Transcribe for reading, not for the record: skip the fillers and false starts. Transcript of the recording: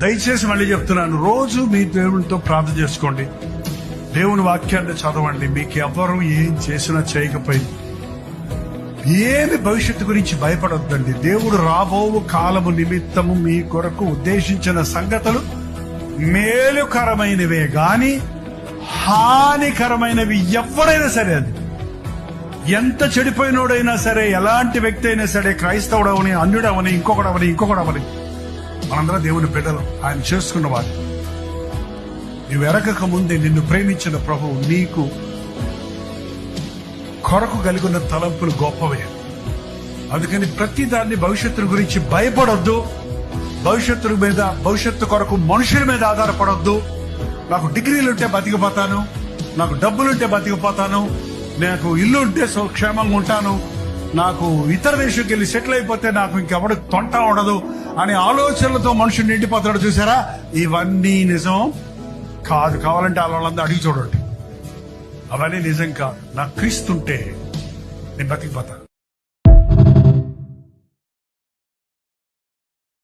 దయచేసి మళ్ళీ చెప్తున్నాను, రోజు మీ దేవునితో ప్రార్థన చేసుకోండి, దేవుని వాక్యాన్ని చదవండి. మీకు ఎవరు ఏం చేసినా చేయకపోయింది ఏమి భవిష్యత్తు గురించి భయపడొద్దండి. దేవుడు రాబో కాలము నిమిత్తము మీ కొరకు ఉద్దేశించిన సంగతులు మేలుకరమైనవే గాని హానికరమైనవి ఎవరైనా సరే, అది ఎంత చెడిపోయినోడైనా సరే, ఎలాంటి వ్యక్తి అయినా సరే, క్రైస్తవుడవని, అన్యుడవని, ఇంకొకడవని మనందరం దేవుని బిడ్డలు, ఆయన చేసుకున్నవాడు. నువ్వు ఎరగక ముందే నిన్ను ప్రేమించిన ప్రభువు నీకు కొరకు కలిగి ఉన్న తలంపులు గొప్పవే. అందుకని ప్రతి దాన్ని భవిష్యత్తు గురించి భయపడొద్దు. భవిష్యత్తు కొరకు మనుషుల మీద ఆధారపడొద్దు. నాకు డిగ్రీలుంటే బతికిపోతాను, నాకు డబ్బులుంటే బతికిపోతాను, నాకు ఇల్లు ఉంటే క్షేమంగా ఉంటాను, నాకు ఇతర దేశంకి వెళ్ళి సెటిల్ అయిపోతే నాకు ఇంకెవడు తొంట ఉండదు అనే ఆలోచనలతో మనుషులు నిండిపోతాడు. చూసారా, ఇవన్నీ నిజం కాదు. కావాలంటే వాళ్ళందరూ అడిగి చూడండి, అవన్నీ నిజం కాదు. నాకు క్రీస్తుంటే నేను బతికిపోతాను.